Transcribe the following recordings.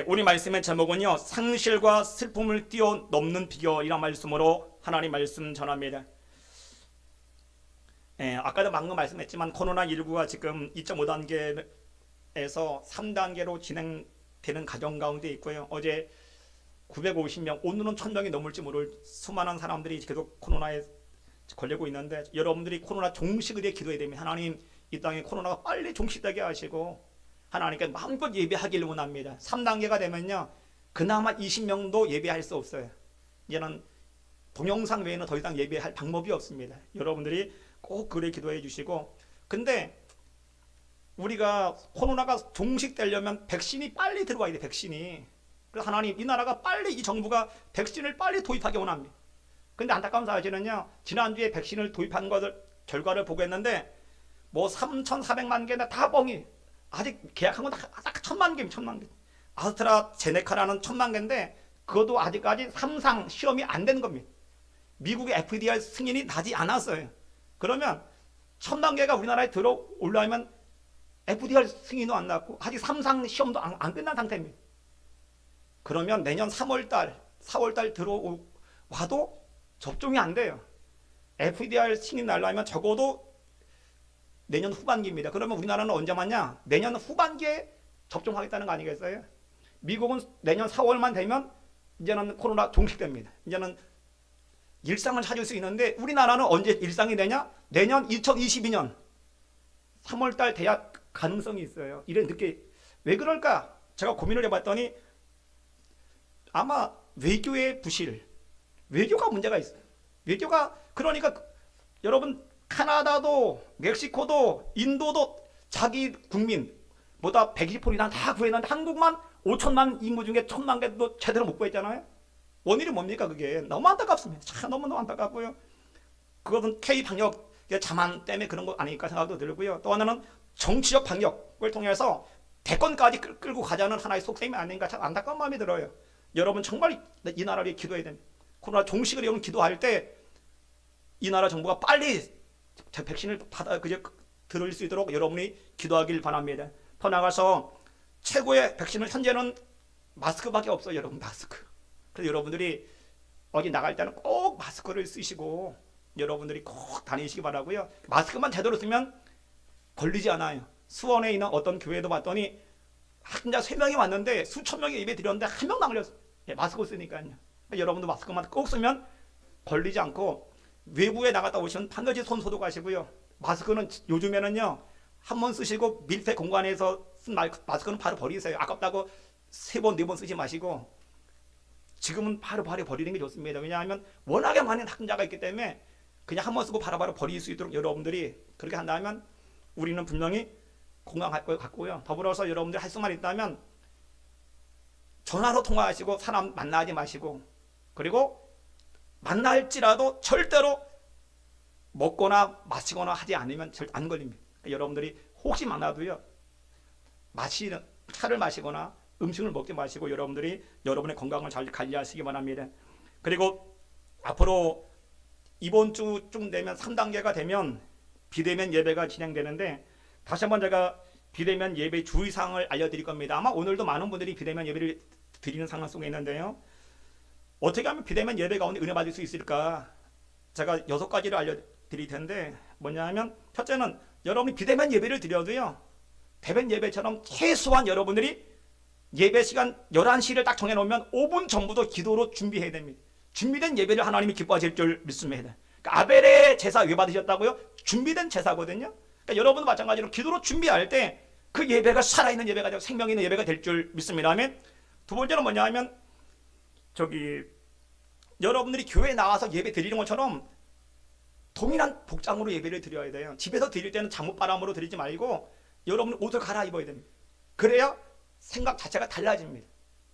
우리 말씀의 제목은요, 상실과 슬픔을 뛰어넘는 비결이란 말씀으로 하나님 말씀 전합니다. 아까도 방금 말씀했지만 코로나19가 지금 2.5단계에서 3단계로 진행되는 가정 가운데 있고요. 어제 950명, 오늘은 1000명이 넘을지 모를 수많은 사람들이 계속 코로나에 걸리고 있는데, 여러분들이 코로나 종식을 위해 기도해야 됩니다. 하나님, 이 땅에 코로나가 빨리 종식되게 하시고 하나님께 마음껏 예배하기를 원합니다. 3단계가 되면요, 그나마 20명도 예배할 수 없어요. 이제는 동영상 외에는 더 이상 예배할 방법이 없습니다. 여러분들이 꼭 그래 기도해 주시고, 근데 우리가 코로나가 종식되려면 백신이 빨리 들어와야 돼. 백신이. 그래서 하나님, 이 나라가 빨리, 이 정부가 백신을 빨리 도입하기 원합니다. 근데 안타까운 사실은요, 지난주에 백신을 도입한 것을 결과를 보고 했는데 뭐 3,400만 개나 다 뻥이, 아직 계약한 건 딱 1,000만 개입니다. 1,000만 개. 아스트라제네카라는 1,000만 개인데 그것도 아직까지 3상 시험이 안 된 겁니다. 미국의 FDR 승인이 나지 않았어요. 그러면 1,000만 개가 우리나라에 들어오려면 FDR 승인도 안 났고 아직 3상 시험도 안 끝난 상태입니다. 그러면 내년 3월달, 4월달 들어와도 접종이 안 돼요. FDR 승인 날라면 적어도 내년 후반기입니다. 그러면 우리나라는 언제 맞냐? 내년 후반기에 접종하겠다는 거 아니겠어요? 미국은 내년 4월만 되면 이제는 코로나 종식됩니다. 이제는 일상을 찾을 수 있는데 우리나라는 언제 일상이 되냐? 내년 2022년 3월달 돼야 가능성이 있어요. 이래 늦게. 왜 그럴까? 제가 고민을 해봤더니 아마 외교의 부실, 외교가 문제가 있어요. 외교가, 그러니까 여러분, 카나다도 멕시코도 인도도 자기 국민보다 120% 이상 다 구했는데 한국만 5천만 인구 중에 1,000만 개도 제대로 못 구했잖아요. 원인이 뭡니까? 그게 너무 안타깝습니다. 참 너무너무 안타깝고요. 그것은 K-방역의 자만 때문에 그런 거 아닐까 생각도 들고요. 또 하나는 정치적 방역을 통해서 대권까지 끌고 가자는 하나의 속셈이 아닌가, 참 안타까운 마음이 들어요. 여러분 정말 이 나라를 위해 기도해야 됩니다. 코로나 종식을 위해 기도할 때 이 나라 정부가 빨리 백신을 들을 수 있도록 여러분이 기도하길 바랍니다. 더 나가서 최고의 백신은 현재는 마스크밖에 없어요. 여러분, 마스크. 그래서 여러분들이 어디 나갈 때는 꼭 마스크를 쓰시고 여러분들이 꼭 다니시기 바라고요. 마스크만 제대로 쓰면 걸리지 않아요. 수원에 있는 어떤 교회도 봤더니 환자 3명이 왔는데 수천 명이 예배 드렸는데 한 명도 안 걸렸어요. 마스크 쓰니까요. 여러분도 마스크만 꼭 쓰면 걸리지 않고, 외부에 나갔다 오시면 반드시 손 소독하시고요. 마스크는 요즘에는요, 한 번 쓰시고 밀폐 공간에서 쓴 마스크는 바로 버리세요. 아깝다고 3번, 4번 쓰지 마시고 지금은 바로 버리는 게 좋습니다. 왜냐하면 워낙에 많은 확진자가 있기 때문에 그냥 한 번 쓰고 바로 버릴 수 있도록 여러분들이 그렇게 한다면 우리는 분명히 건강할 것 같고요. 더불어서 여러분들이 할 수만 있다면 전화로 통화하시고 사람 만나지 마시고, 그리고 만날지라도 절대로 먹거나 마시거나 하지 않으면 안 걸립니다. 여러분들이 혹시 만나도요, 차를 마시거나 음식을 먹지 마시고 여러분들이 여러분의 건강을 잘 관리하시기 바랍니다. 그리고 앞으로 이번 주쯤 되면 3단계가 되면 비대면 예배가 진행되는데, 다시 한번 제가 비대면 예배 주의사항을 알려드릴 겁니다. 아마 오늘도 많은 분들이 비대면 예배를 드리는 상황 속에 있는데요, 어떻게 하면 비대면 예배 가운데 은혜 받을 수 있을까? 제가 6가지를 알려드릴 텐데, 뭐냐 하면, 첫째는 여러분이 비대면 예배를 드려도요, 대면 예배처럼 최소한 여러분들이 예배 시간 11시를 딱 정해놓으면 5분 전부터 기도로 준비해야 됩니다. 준비된 예배를 하나님이 기뻐하실 줄 믿습니다. 그러니까 아벨의 제사 왜 받으셨다고요? 준비된 제사거든요. 그러니까 여러분도 마찬가지로 기도로 준비할 때 그 예배가 살아있는 예배가 되고 생명 있는 예배가 될 줄 믿습니다. 아멘. 두 번째는 뭐냐 하면, 여러분들이 교회에 나와서 예배 드리는 것처럼 동일한 복장으로 예배를 드려야 돼요. 집에서 드릴 때는 잠옷바람으로 드리지 말고 여러분 옷을 갈아입어야 됩니다. 그래야 생각 자체가 달라집니다.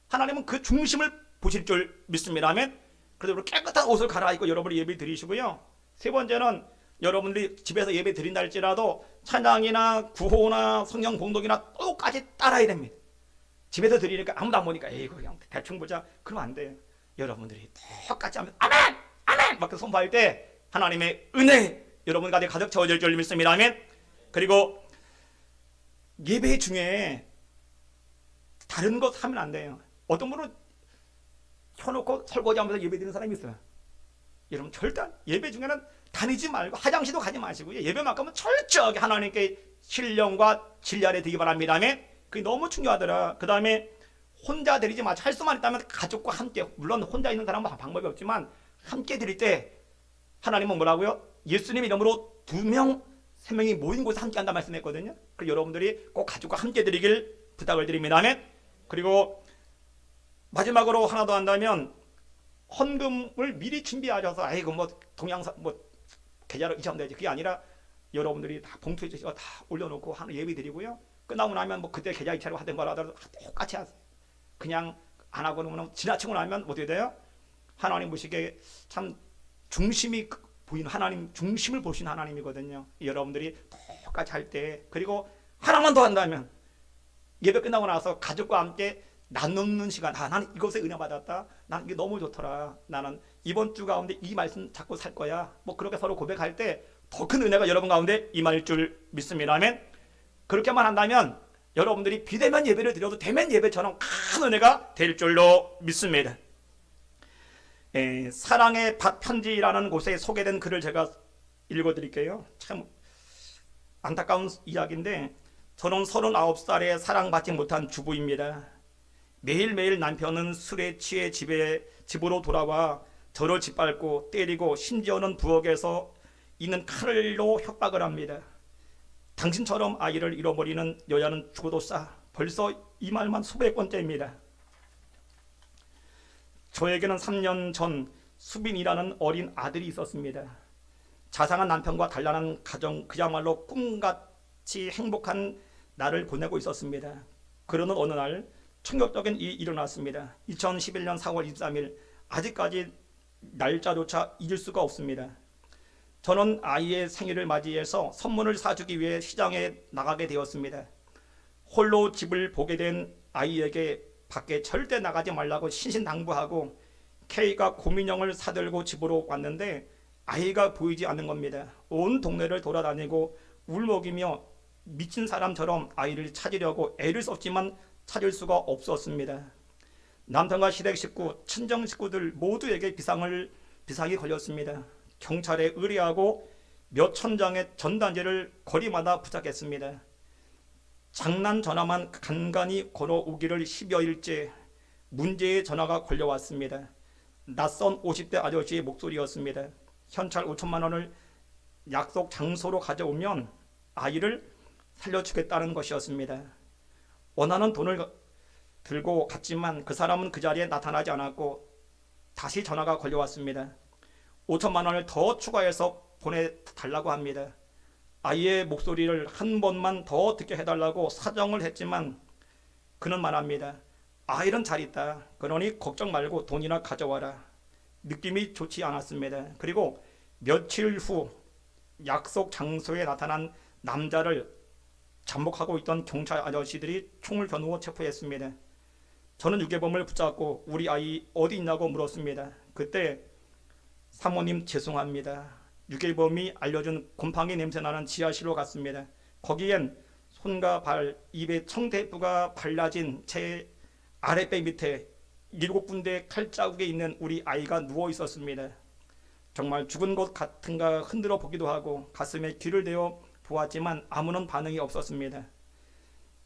하나님은 그 중심을 보실 줄 믿습니다. 아멘. 그래서 깨끗한 옷을 갈아입고 여러분이 예배 드리시고요. 세 번째는 여러분들이 집에서 예배 드린다 할지라도 찬양이나 구호나 성령 봉독이나 똑같이 따라야 됩니다. 집에서 드리니까 아무도 안 보니까 에이 그냥 대충 보자, 그러면 안 돼요. 여러분들이 똑같이 하면 아멘! 아멘! 막 선포할 때 하나님의 은혜 여러분 가득 채워질 줄 믿습니다. 아멘. 그리고 예배 중에 다른 것 하면 안 돼요. 어떤 분은 켜놓고 설거지하면서 예배드리는 사람이 있어요. 여러분 절대 예배 중에는 다니지 말고 화장실도 가지 마시고요. 예배만큼은 철저하게 하나님께 신령과 진리 아래 되기 바랍니다. 그게 너무 중요하더라. 그 다음에 혼자 드리지 마시고, 할 수만 있다면 가족과 함께, 물론 혼자 있는 사람은 방법이 없지만 함께 드릴 때 하나님은 뭐라고요? 예수님 이름으로 2명, 3명이 모인 곳에 함께 한다 말씀했거든요. 그리고 여러분들이 꼭 가족과 함께 드리길 부탁을 드립니다. 그리고 마지막으로 하나 더 한다면, 헌금을 미리 준비하셔서 아이고 뭐 동양사 뭐 계좌로 이체하면 되지, 그게 아니라 여러분들이 다 봉투에 다 올려놓고 하는 예배 드리고요. 끝나고 나면 뭐 그때 계좌 이체로 하든 뭐라 하더라도 똑같이 하세요. 그냥 안 하고 그러면 지나치고 나면 어떻게 돼요? 하나님 보시기에 참 중심이 보이는 하나님, 중심을 보시는 하나님이거든요. 여러분들이 똑같이 할 때, 그리고 하나만 더 한다면 예배 끝나고 나서 가족과 함께 나누는 시간. 나는 이것에 은혜 받았다. 난 이게 너무 좋더라. 나는 이번 주 가운데 이 말씀 잡고 살 거야. 뭐 그렇게 서로 고백할 때 더 큰 은혜가 여러분 가운데 임할 줄 믿습니다. 아멘. 그렇게만 한다면 여러분들이 비대면 예배를 드려도 대면 예배처럼 큰 은혜가 될 줄로 믿습니다. 사랑의 밭 편지라는 곳에 소개된 글을 제가 읽어드릴게요. 참 안타까운 이야기인데, 저는 39살에 사랑받지 못한 주부입니다. 매일매일 남편은 술에 취해 집으로 돌아와 저를 짓밟고 때리고 심지어는 부엌에서 있는 칼로 협박을 합니다. 당신처럼 아이를 잃어버리는 여자는 죽어도 싸. 벌써 이 말만 수백 번째입니다. 저에게는 3년 전 수빈이라는 어린 아들이 있었습니다. 자상한 남편과 단란한 가정, 그야말로 꿈같이 행복한 날을 보내고 있었습니다. 그러는 어느 날 충격적인 일이 일어났습니다. 2011년 4월 23일, 아직까지 날짜조차 잊을 수가 없습니다. 저는 아이의 생일을 맞이해서 선물을 사주기 위해 시장에 나가게 되었습니다. 홀로 집을 보게 된 아이에게 밖에 절대 나가지 말라고 신신당부하고 K가 곰인형을 사들고 집으로 왔는데 아이가 보이지 않는 겁니다. 온 동네를 돌아다니고 울먹이며 미친 사람처럼 아이를 찾으려고 애를 썼지만 찾을 수가 없었습니다. 남편과 시댁 식구, 친정 식구들 모두에게 비상이 걸렸습니다. 경찰에 의뢰하고 몇천 장의 전단지를 거리마다 부탁했습니다. 장난 전화만 간간히 걸어오기를 10여일째 문제의 전화가 걸려왔습니다. 낯선 50대 아저씨의 목소리였습니다. 현찰 5천만 원을 약속 장소로 가져오면 아이를 살려주겠다는 것이었습니다. 원하는 돈을 들고 갔지만 그 사람은 그 자리에 나타나지 않았고 다시 전화가 걸려왔습니다. 5천만 원을 더 추가해서 보내달라고 합니다. 아이의 목소리를 한 번만 더 듣게 해달라고 사정을 했지만 그는 말합니다. 아이는 잘 있다. 그러니 걱정 말고 돈이나 가져와라. 느낌이 좋지 않았습니다. 그리고 며칠 후 약속 장소에 나타난 남자를 잠복하고 있던 경찰 아저씨들이 총을 겨누어 체포했습니다. 저는 유괴범을 붙잡고 우리 아이 어디 있냐고 물었습니다. 그때 사모님 죄송합니다. 유괴범이 알려준 곰팡이 냄새나는 지하실로 갔습니다. 거기엔 손과 발, 입에 청테이프가 발라진 제 아랫배 밑에 7군데 칼자국에 있는 우리 아이가 누워 있었습니다. 정말 죽은 것 같은가 흔들어 보기도 하고 가슴에 귀를 대어 보았지만 아무런 반응이 없었습니다.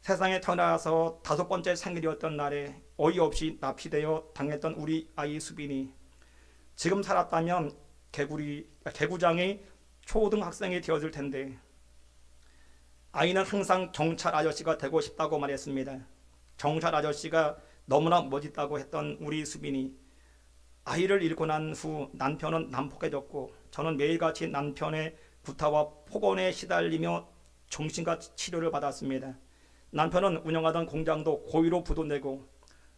세상에 태어나서 5번째 생일이었던 날에 어이없이 납치되어 당했던 우리 아이 수빈이 지금 살았다면 개구장이 초등학생이 되었을 텐데 아이는 항상 경찰 아저씨가 되고 싶다고 말했습니다. 경찰 아저씨가 너무나 멋있다고 했던 우리 수빈이 아이를 잃고 난 후 남편은 난폭해졌고 저는 매일같이 남편의 구타와 폭언에 시달리며 정신과 치료를 받았습니다. 남편은 운영하던 공장도 고의로 부도내고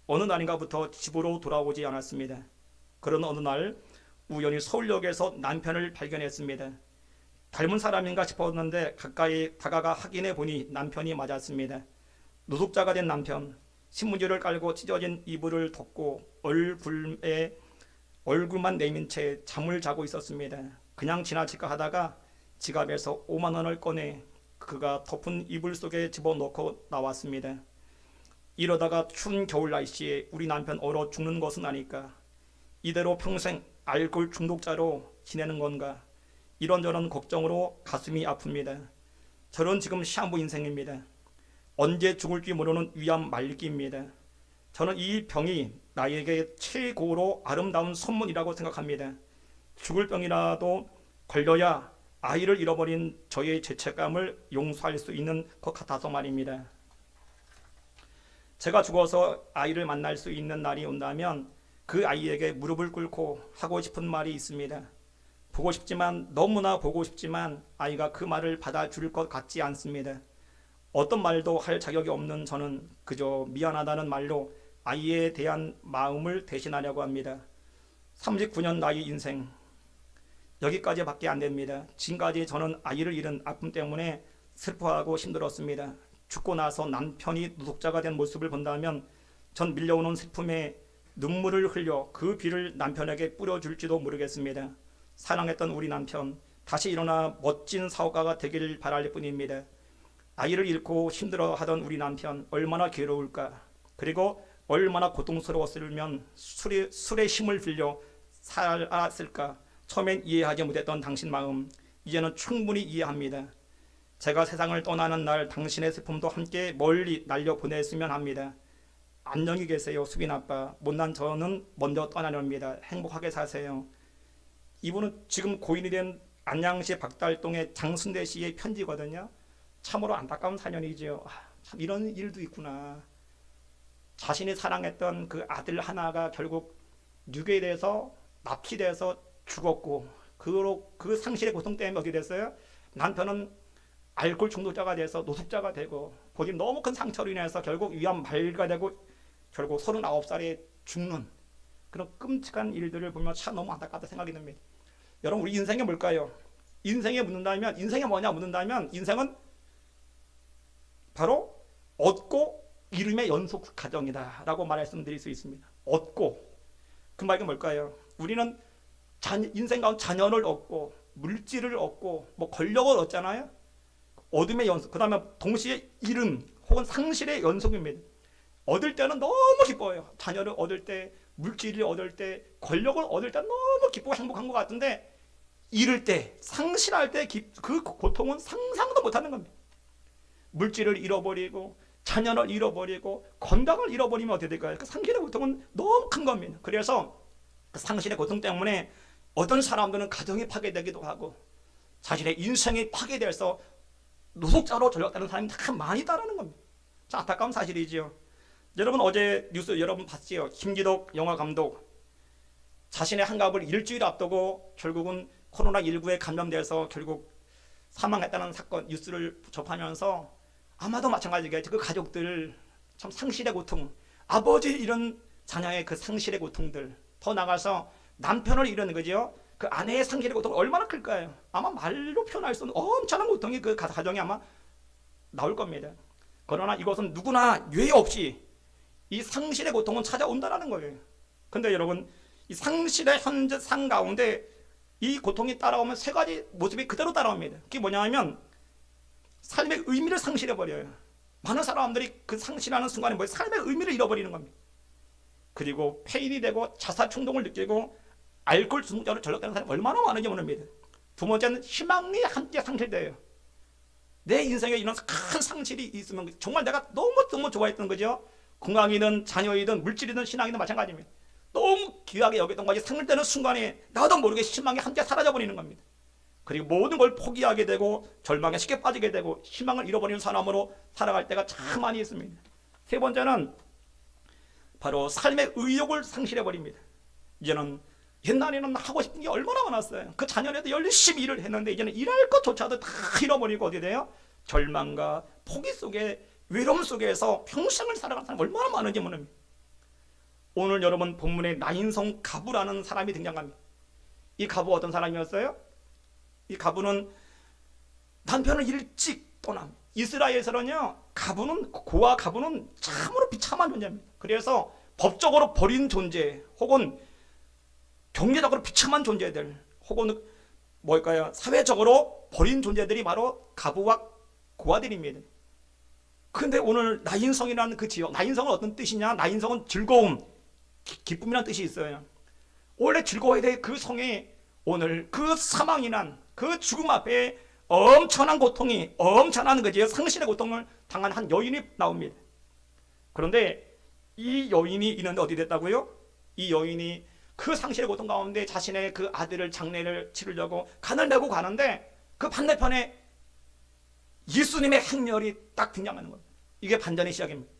어느 날인가부터 집으로 돌아오지 않았습니다. 그런 어느 날 우연히 서울역에서 남편을 발견했습니다. 닮은 사람인가 싶었는데 가까이 다가가 확인해 보니 남편이 맞았습니다. 노숙자가 된 남편, 신문지를 깔고 찢어진 이불을 덮고 얼굴만 내민 채 잠을 자고 있었습니다. 그냥 지나칠까 하다가 지갑에서 5만 원을 꺼내 그가 덮은 이불 속에 집어넣고 나왔습니다. 이러다가 추운 겨울 날씨에 우리 남편 얼어 죽는 것은 아닐까? 이대로 평생 알코올 중독자로 지내는 건가? 이런저런 걱정으로 가슴이 아픕니다. 저는 지금 시한부 인생입니다. 언제 죽을지 모르는 위암 말기입니다. 저는 이 병이 나에게 최고로 아름다운 선물이라고 생각합니다. 죽을 병이라도 걸려야 아이를 잃어버린 저의 죄책감을 용서할 수 있는 것 같아서 말입니다. 제가 죽어서 아이를 만날 수 있는 날이 온다면 그 아이에게 무릎을 꿇고 하고 싶은 말이 있습니다. 보고 싶지만, 너무나 보고 싶지만 아이가 그 말을 받아줄 것 같지 않습니다. 어떤 말도 할 자격이 없는 저는 그저 미안하다는 말로 아이에 대한 마음을 대신하려고 합니다. 39년 나이 인생 여기까지밖에 안 됩니다. 지금까지 저는 아이를 잃은 아픔 때문에 슬퍼하고 힘들었습니다. 죽고 나서 남편이 노숙자가 된 모습을 본다면 전 밀려오는 슬픔에 눈물을 흘려 그 비를 남편에게 뿌려줄지도 모르겠습니다. 사랑했던 우리 남편, 다시 일어나 멋진 사업가가 되길 바랄 뿐입니다. 아이를 잃고 힘들어하던 우리 남편, 얼마나 괴로울까. 그리고 얼마나 고통스러웠으면 술의 힘을 빌려 살았을까. 처음엔 이해하지 못했던 당신 마음, 이제는 충분히 이해합니다. 제가 세상을 떠나는 날 당신의 슬픔도 함께 멀리 날려보냈으면 합니다. 안녕히 계세요, 수빈 아빠. 못난 저는 먼저 떠나렵니다. 행복하게 사세요. 이분은 지금 고인이 된 안양시 박달동의 장순대 씨의 편지거든요. 참으로 안타까운 사연이죠. 참 이런 일도 있구나. 자신이 사랑했던 그 아들 하나가 결국 유괴돼서 납치돼서 죽었고, 그 상실의 고통 때문에 어떻게 됐어요? 남편은 알코올 중독자가 돼서 노숙자가 되고, 본인 너무 큰 상처로 인해서 결국 위암 말기가 되고 결국 39살에 죽는 그런 끔찍한 일들을 보면 참 너무 안타깝다 생각이 듭니다. 여러분, 우리 인생이 뭘까요? 인생에 묻는다면, 인생이 뭐냐 묻는다면, 인생은 바로 얻고 잃음의 연속 과정이다 라고 말씀드릴 수 있습니다. 얻고, 그 말이 뭘까요? 우리는 인생 가운데 자녀를 얻고 물질을 얻고 뭐 권력을 얻잖아요. 얻음의 연속, 그 다음에 동시에 잃음 혹은 상실의 연속입니다. 얻을 때는 너무 기뻐요. 자녀를 얻을 때, 물질을 얻을 때, 권력을 얻을 때 너무 기쁘고 행복한 것 같은데, 잃을 때, 상실할 때 그 고통은 상상도 못하는 겁니다. 물질을 잃어버리고 자녀를 잃어버리고 건강을 잃어버리면 어떻게 될까요? 그 상실의 고통은 너무 큰 겁니다. 그래서 그 상실의 고통 때문에 어떤 사람들은 가정이 파괴되기도 하고 자신의 인생이 파괴돼서 노숙자로 전락되는 사람이 참 많이 있다는 겁니다. 참 안타까운 사실이지요. 여러분, 어제 뉴스 여러분 봤지요? 김기덕 영화 감독 자신의 한갑을 일주일 앞두고 결국은 코로나19에 감염돼서 결국 사망했다는 사건 뉴스를 접하면서 아마도 마찬가지겠죠. 그 가족들 참 상실의 고통, 아버지 잃은 자녀의 그 상실의 고통들, 더 나가서 남편을 잃은 거죠. 그 아내의 상실의 고통이 얼마나 클까요? 아마 말로 표현할 수 없는 엄청난 고통이 그 가정에 아마 나올 겁니다. 그러나 이것은 누구나 예외 없이 이 상실의 고통은 찾아온다는 거예요. 근데 여러분, 이 상실의 현재 상 가운데 이 고통이 따라오면 세 가지 모습이 그대로 따라옵니다. 그게 뭐냐 하면 삶의 의미를 상실해버려요. 많은 사람들이 그 상실하는 순간에 뭐예요? 삶의 의미를 잃어버리는 겁니다. 그리고 폐인이 되고 자살 충동을 느끼고 알코올 중독자로 전락되는 사람이 얼마나 많은지 모릅니다. 두 번째는 희망이 함께 상실돼요. 내 인생에 이런 큰 상실이 있으면 정말 내가 너무 좋아했던 거죠. 건강이든 자녀이든 물질이든 신앙이든 마찬가지입니다. 너무 귀하게 여겼던 것이 상실되는 순간에 나도 모르게 희망이 함께 사라져버리는 겁니다. 그리고 모든 걸 포기하게 되고 절망에 쉽게 빠지게 되고 희망을 잃어버리는 사람으로 살아갈 때가 참 많이 있습니다. 세 번째는 바로 삶의 의욕을 상실해버립니다. 이제는 옛날에는 하고 싶은 게 얼마나 많았어요. 그 자녀에도 열심히 일을 했는데 이제는 일할 것조차도 다 잃어버리고 어떻게 돼요? 절망과 포기 속에, 외로움 속에서 평생을 살아가는 사람이 얼마나 많은지 모릅니다. 오늘 여러분 본문에 나인성 가부라는 사람이 등장합니다. 이 가부 어떤 사람이었어요? 이 가부는 남편을 일찍 떠납니다. 이스라엘에서는요, 고아 가부는 참으로 비참한 존재입니다. 그래서 법적으로 버린 존재 혹은 경제적으로 비참한 존재들 혹은 뭘까요? 사회적으로 버린 존재들이 바로 가부와 고아들입니다. 근데 오늘 나인성이라는 그 지역, 나인성은 어떤 뜻이냐? 나인성은 즐거움, 기쁨이라는 뜻이 있어요. 원래 즐거워야 될 그 성에 오늘 그 사망이 난 그 죽음 앞에 엄청난 고통이, 엄청난 거지, 상실의 고통을 당한 한 여인이 나옵니다. 그런데 이 여인이 있는데 어디 됐다고요? 이 여인이 그 상실의 고통 가운데 자신의 그 아들을 장례를 치르려고 간을 내고 가는데 그 반대편에 예수님의 행렬이 딱 등장하는 겁니다. 이게 반전의 시작입니다.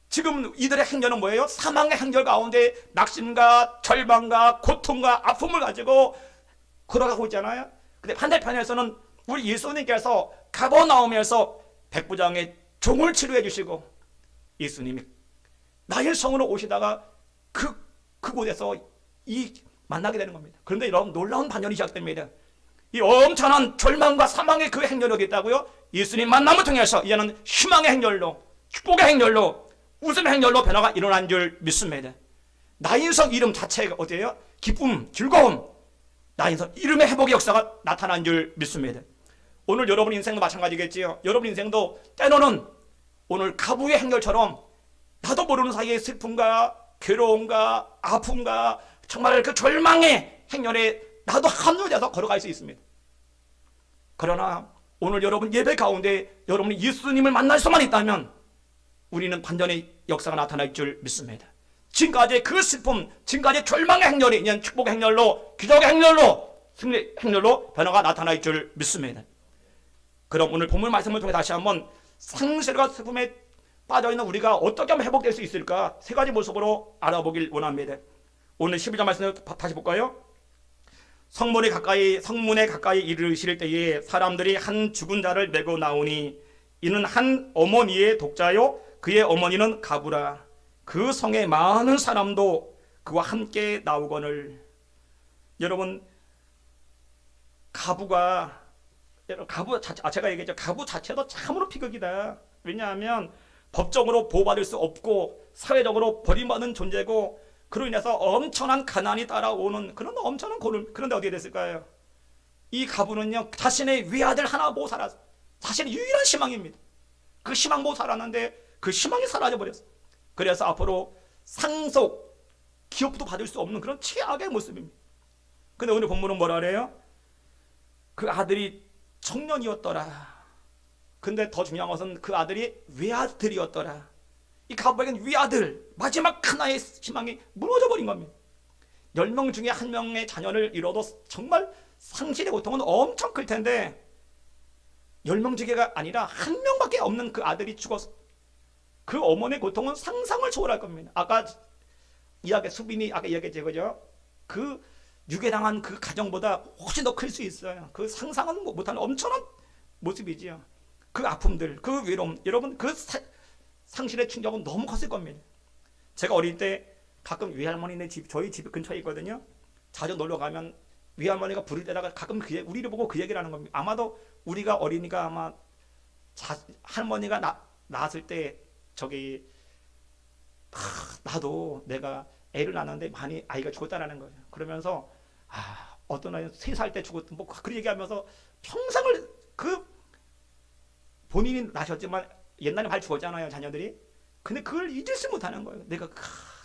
지금 이들의 행렬은 뭐예요? 사망의 행렬 가운데 낙심과 절망과 고통과 아픔을 가지고 걸어가고 있잖아요. 근데 반대편에서는 우리 예수님께서 가버나움에서 백부장의 종을 치료해 주시고 예수님이 나일성으로 오시다가 그곳에서 만나게 되는 겁니다. 그런데 여러분, 놀라운 반전이 시작됩니다. 이 엄청난 절망과 사망의 그 행렬이 어디 있다고요? 예수님 만남을 통해서 이제는 희망의 행렬로, 축복의 행렬로, 웃음의 행렬로 변화가 일어난 줄 믿습니다. 나인성 이름 자체가 어디예요? 기쁨, 즐거움. 나인성 이름의 회복의 역사가 나타난 줄 믿습니다. 오늘 여러분 인생도 마찬가지겠지요. 여러분 인생도 때로는 오늘 가부의 행렬처럼 나도 모르는 사이에 슬픔과 괴로움과 아픔과 정말 그 절망의 행렬에 나도 합류돼서 걸어갈 수 있습니다. 그러나 오늘 여러분 예배 가운데 여러분이 예수님을 만날 수만 있다면 우리는 반전의 역사가 나타날 줄 믿습니다. 지금까지 그 슬픔, 지금까지 절망의 행렬이 이제 축복의 행렬로, 기적의 행렬로, 승리의 행렬로 변화가 나타날 줄 믿습니다. 그럼 오늘 본문 말씀을 통해 다시 한번 상실과 슬픔에 빠져있는 우리가 어떻게 하면 회복될 수 있을까 세 가지 모습으로 알아보길 원합니다. 오늘 11절 말씀을 다시 볼까요? 성문에 가까이 이르실 때에 사람들이 한 죽은 자를 메고 나오니 이는 한 어머니의 독자요 그의 어머니는 가부라. 그 성에 많은 사람도 그와 함께 나오거늘. 여러분, 가부 제가 얘기했죠. 가부 자체도 참으로 비극이다. 왜냐하면 법적으로 보호받을 수 없고 사회적으로 버림받은 존재고 그로 인해서 엄청난 가난이 따라오는 그런 엄청난 고름. 그런데 어디에 됐을까요? 이 가부는요, 자신의 외아들 하나 보고 살았어요. 자신의 유일한 희망입니다. 그 희망 보고 살았는데 그 희망이 사라져버렸어요. 그래서 앞으로 상속, 기업도 받을 수 없는 그런 최악의 모습입니다. 근데 오늘 본문은 뭐라 그래요? 그 아들이 청년이었더라. 근데 더 중요한 것은 그 아들이 외아들이었더라. 이 가부에게는 외아들, 마지막 하나의 희망이 무너져버린 겁니다. 10명 중에 1명의 자녀를 잃어도 정말 상실의 고통은 엄청 클 텐데 10명 중에가 아니라 1명밖에 없는 그 아들이 죽었어. 그 어머니의 고통은 상상을 초월할 겁니다. 아까 수빈이 아까 이야기했죠, 그죠? 그 유괴당한 그 가정보다 훨씬 더 클 수 있어요. 그 상상은 못하는 엄청난 모습이지요. 그 아픔들, 그 외로움, 여러분 그 상실의 충격은 너무 컸을 겁니다. 제가 어릴 때 가끔 외할머니네 저희 집 근처에 있거든요. 자주 놀러 가면 외할머니가 부를 때다가 가끔 우리를 보고 그 얘기를 하는 겁니다. 아마도 우리가 어리니까 아마 할머니가 낳았을 때 나도 내가 애를 낳았는데 많이 아이가 죽었다라는 거예요. 그러면서 어떤 아이는 3살 때 죽었던 그 얘기하면서 평생을 본인이 낳으셨지만 옛날에 많이 죽었잖아요, 자녀들이. 근데 그걸 잊을 수 못하는 거예요. 내가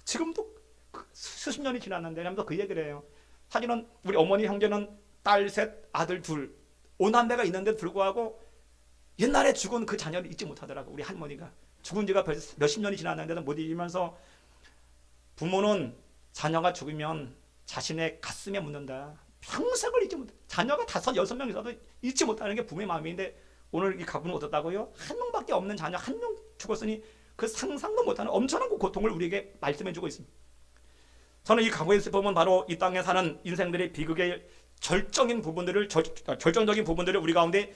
지금도 수십 년이 지났는데 하면서 그 얘기를 해요. 사실은 우리 어머니 형제는 딸 3, 아들 2, 5남매가 있는데도 불구하고 옛날에 죽은 그 자녀를 잊지 못하더라고. 우리 할머니가 죽은 지가 벌써 몇십 년이 지났는데도 못 잊으면서 부모는 자녀가 죽으면 자신의 가슴에 묻는다. 평생을 잊지 못해. 자녀가 5, 6명 있어도 잊지 못하는 게 부모의 마음인데 오늘 이 가부는 어떻다고요? 1명밖에 없는 자녀 1명 죽었으니 그 상상도 못하는 엄청난 그 고통을 우리에게 말씀해주고 있습니다. 저는 이 가부의 슬픔은 바로 이 땅에 사는 인생들의 비극의 절정적인 부분들을 우리 가운데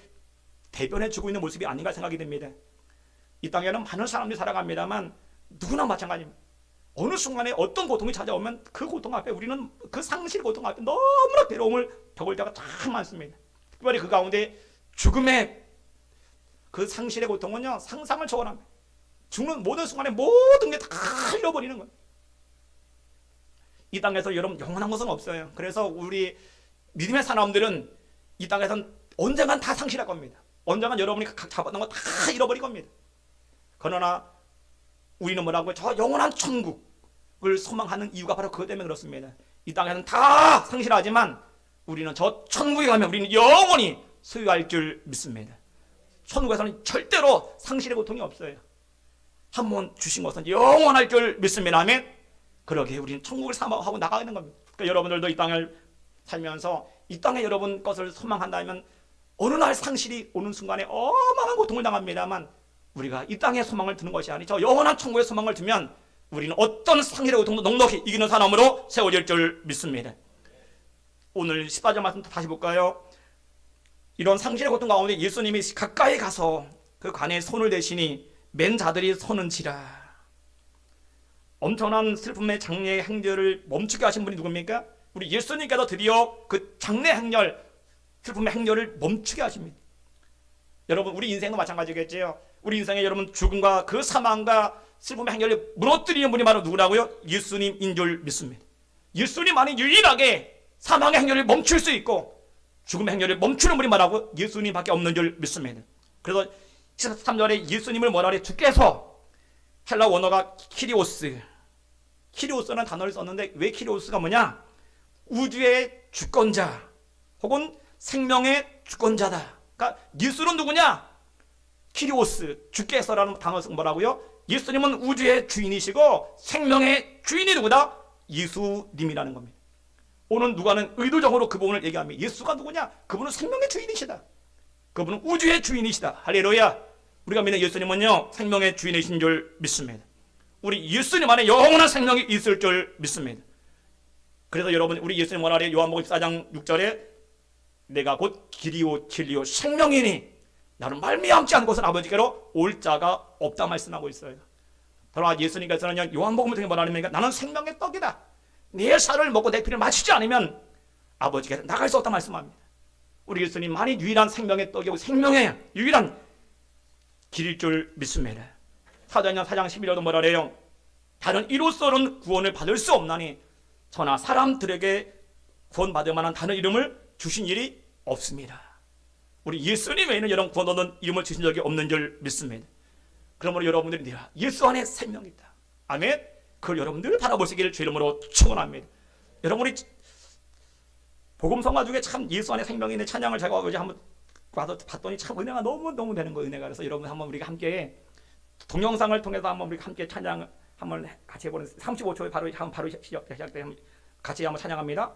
대변해주고 있는 모습이 아닌가 생각이 됩니다. 이 땅에는 많은 사람들이 살아갑니다만 누구나 마찬가지입니다. 어느 순간에 어떤 고통이 찾아오면 그 고통 앞에 우리는 그 상실 고통 앞에 너무나 괴로움을 겪을 때가 참 많습니다. 특별히 그 가운데 죽음의 그 상실의 고통은요, 상상을 초월합니다. 죽는 모든 순간에 모든 게 다 잃어버리는 거예요. 이 땅에서 여러분 영원한 것은 없어요. 그래서 우리 믿음의 사람들은 이 땅에선 언젠간 다 상실할 겁니다. 언젠간 여러분이 각 잡았던 거 다 잃어버릴 겁니다. 그러나 우리는 뭐라고요? 저 영원한 천국을 소망하는 이유가 바로 그것 때문에 그렇습니다. 이 땅에서는 다 상실하지만 우리는 저 천국에 가면 우리는 영원히 소유할 줄 믿습니다. 천국에서는 절대로 상실의 고통이 없어요. 한 번 주신 것은 영원할 줄 믿습니다. 아멘. 그러게 우리는 천국을 사모하고 나가는 겁니다. 그러니까 여러분들도 이 땅을 살면서 이 땅에 여러분 것을 소망한다면 어느 날 상실이 오는 순간에 어마어마한 고통을 당합니다만 우리가 이 땅에 소망을 두는 것이 아니 저 영원한 천국에 소망을 두면 우리는 어떤 상실의 고통도 넉넉히 이기는 사람으로 세워질 줄 믿습니다. 오늘 14절 말씀 다시 볼까요? 이런 상실의 고통 가운데 예수님이 가까이 가서 그 관에 손을 대시니 맨 자들이 서는지라. 엄청난 슬픔의 장례 행렬을 멈추게 하신 분이 누굽니까? 우리 예수님께서 드디어 그 장례 행렬, 슬픔의 행렬을 멈추게 하십니다. 여러분 우리 인생도 마찬가지겠지요. 우리 인생에 여러분 죽음과 그 사망과 슬픔의 행렬을 무너뜨리는 분이 바로 누구라고요? 예수님인 줄 믿습니다. 예수님만이 유일하게 사망의 행렬을 멈출 수 있고 죽음의 행렬을 멈추는 분이 말하고 예수님밖에 없는 줄 믿습니다. 그래서 13절에 예수님을 뭐라 그래? 주께서 헬라 원어가 키리오스라는 단어를 썼는데 왜 키리오스가 뭐냐? 우주의 주권자 혹은 생명의 주권자다. 그러니까 예수는 누구냐? 키리오스, 주께서라는 단어 쓴 뭐라고요? 예수님은 우주의 주인이시고 생명의 주인이 누구다? 예수님이라는 겁니다. 오늘 누가는 의도적으로 그 부분을 얘기합니다. 예수가 누구냐? 그분은 생명의 주인이시다. 그분은 우주의 주인이시다. 할렐루야. 우리가 믿는 예수님은요 생명의 주인이신 줄 믿습니다. 우리 예수님 안에 영원한 생명이 있을 줄 믿습니다. 그래서 여러분 우리 예수님 뭐라 그래요? 요한복음 14장 6절에 내가 곧 길이요 진리요 생명이니 나는 말미암지 않은 것은 아버지께로 올 자가 없다 말씀하고 있어요. 그러나 예수님께서는 요한복음을 통해 뭐라 합니까? 나는 생명의 떡이다. 내 살을 먹고 내 피를 마시지 않으면 아버지께로 나갈 수 없다 말씀합니다. 우리 예수님만이 유일한 생명의 떡이고 생명의 유일한 길일 줄 믿습니다. 사도행전 4장 11절도 뭐라 그래요? 다른 이로서는 구원을 받을 수 없나니 저나 사람들에게 구원받을 만한 다른 이름을 주신 일이 없습니다. 우리 예수님 외에는 이런 구원 얻는 이름을 주신 적이 없는 줄 믿습니다. 그러므로 여러분들이 예수 안에 생명이 있다. 아멘. 그걸 여러분들 바라볼 수 있기를 주 이름으로 축원합니다. 여러분이 복음성가 중에 참 예수 안에 생명이 있는 찬양을 제가 어제 한번 와서 봤더니 참 은혜가 너무 되는 거예요. 은혜가. 그래서 여러분 한번 우리가 함께 동영상을 통해서 한번 우리가 함께 찬양 한번 같이 해보는 35초에 바로 시작돼 같이 한번 찬양합니다.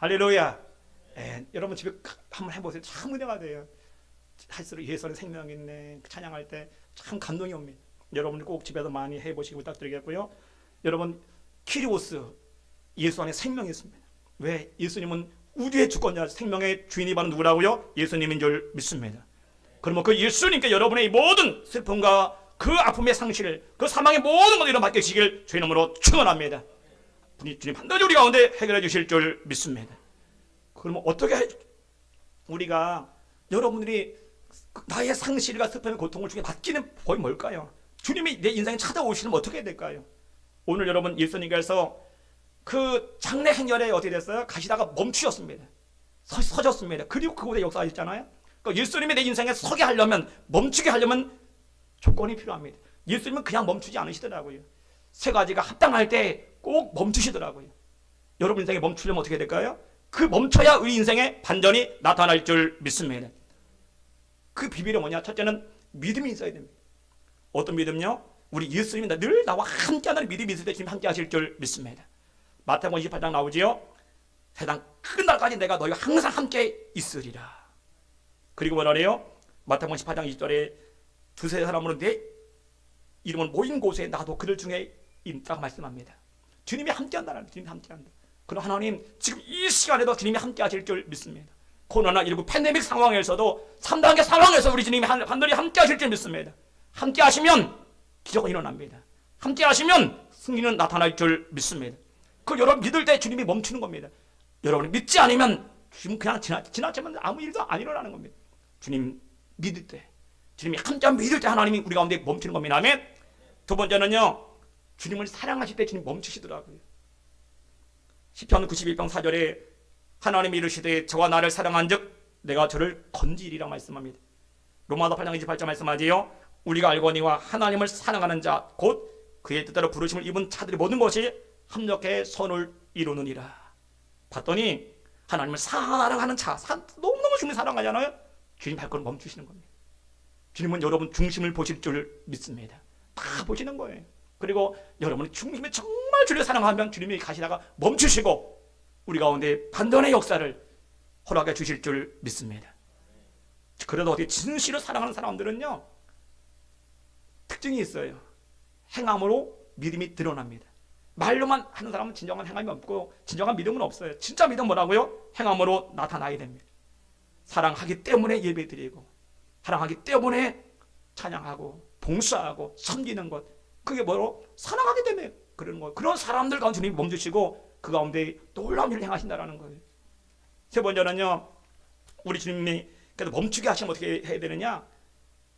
할렐루야. 여러분 집에 한번 해보세요. 참 은혜가 돼요. 할수록 예수 안에 생명이 있네. 찬양할 때 참 감동이 옵니다. 여러분 꼭 집에서 많이 해보시기 부탁드리겠고요. 여러분 키리오스, 예수 안에 생명이 있습니다. 왜? 예수님은 우주의 주권자, 생명의 주인이 바로 누구라고요? 예수님인 줄 믿습니다. 그러면 그 예수님께 여러분의 모든 슬픔과 그 아픔의 상실, 그 사망의 모든 것을 맡기시길 주의 이름으로 축원합니다. 주님 반드시 우리 가운데 해결해 주실 줄 믿습니다. 그러면 어떻게 우리가 여러분들이 나의 상실과 슬픔의 고통을 중에 받기는 거의 뭘까요? 주님이 내 인생에 찾아오시면 어떻게 해야 될까요? 오늘 여러분 예수님께서 그 장례 행렬에 어떻게 됐어요? 가시다가 멈추셨습니다. 서졌습니다. 그리고 그곳에 역사하셨잖아요. 그러니까 예수님이 내 인생에 서게 하려면, 멈추게 하려면 조건이 필요합니다. 예수님은 그냥 멈추지 않으시더라고요. 세 가지가 합당할 때 꼭 멈추시더라고요. 여러분 인생에 멈추려면 어떻게 될까요? 그 멈춰야 우리 인생에 반전이 나타날 줄 믿습니다. 그 비밀이 뭐냐? 첫째는 믿음이 있어야 됩니다. 어떤 믿음요? 우리 예수님이 늘 나와 함께하는 믿음이 있을 때 지금 함께 하실 줄 믿습니다. 마태복음 28장 나오지요. 세상 끝날까지 내가 너희와 항상 함께 있으리라. 그리고 뭐라 그래요? 마태복음 18장 20절에 두세 사람으로 내 이름은 모인 곳에 나도 그들 중에 있다고 말씀합니다. 주님이 함께한다는 거예요. 주님이 함께한다. 그럼 하나님 지금 이 시간에도 주님이 함께 하실 줄 믿습니다. 코로나19 팬데믹 상황에서도 3단계 상황에서 우리 주님이 반드시 함께 하실 줄 믿습니다. 함께 하시면 기적은 일어납니다. 함께 하시면 승리는 나타날 줄 믿습니다. 그 여러분 믿을 때 주님이 멈추는 겁니다. 여러분이 믿지 않으면 주님 그냥 지나치면 아무 일도 안 일어나는 겁니다. 주님 믿을 때, 주님이 함께 믿을 때 하나님이 우리 가운데 멈추는 겁니다. 아멘. 두 번째는요, 주님을 사랑하실 때 주님 멈추시더라고요. 시편 91편 4절에 하나님이 이르시되 저와 나를 사랑한즉 내가 저를 건지리라 말씀합니다. 로마서 8장 28절 말씀하지요. 우리가 알거니와 하나님을 사랑하는 자 곧 그의 뜻대로 부르심을 입은 자들의 모든 것이 합력해 선을 이루느니라. 봤더니 하나님을 사랑하는 자, 너무너무 주님 사랑하잖아요. 주님 발걸음 멈추시는 겁니다. 주님은 여러분 중심을 보실 줄 믿습니다. 다 보시는 거예요. 그리고 여러분이 중심에 정말 주님을 사랑하면 주님이 가시다가 멈추시고 우리 가운데 반전의 역사를 허락해 주실 줄 믿습니다. 그래도 어떻게 진실로 사랑하는 사람들은요, 특징이 있어요. 행함으로 믿음이 드러납니다. 말로만 하는 사람은 진정한 행함이 없고 진정한 믿음은 없어요. 진짜 믿음 뭐라고요? 행함으로 나타나야 됩니다. 사랑하기 때문에 예배드리고 사랑하기 때문에 찬양하고 봉사하고 섬기는 것, 그게 뭐로? 사랑하기 때문에 그러는 거예요. 그런 사람들 가운데 주님이 멈추시고 그 가운데 놀라운 일을 행하신다는 거예요. 세 번째는요, 우리 주님이 그래서 멈추게 하시면 어떻게 해야 되느냐?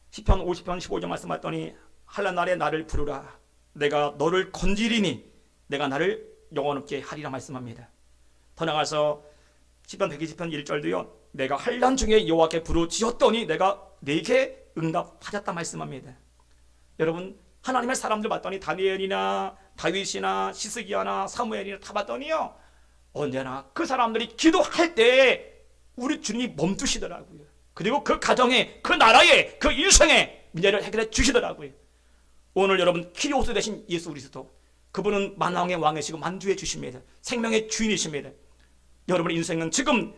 시편 50편 15절 말씀하더니 한란 날에 나를 부르라. 내가 너를 건지리니 내가 나를 영원롭게 하리라 말씀합니다. 더 나가서 시편 120편 1절도요. 내가 한란 중에 여호와께 부르짖었더니 내가 네게 응답하셨다 말씀합니다. 여러분 하나님의 사람들 봤더니 다니엘이나 다윗이나 시스기야나 사무엘이나 다 봤더니요, 언제나 그 사람들이 기도할 때 우리 주님이 멈추시더라고요. 그리고 그 가정에, 그 나라에, 그 일생에 문제를 해결해 주시더라고요. 오늘 여러분 키리오스 되신 예수 그리스도, 그분은 만왕의 왕이시고 만주의 주십니다. 생명의 주인이십니다. 여러분의 인생은 지금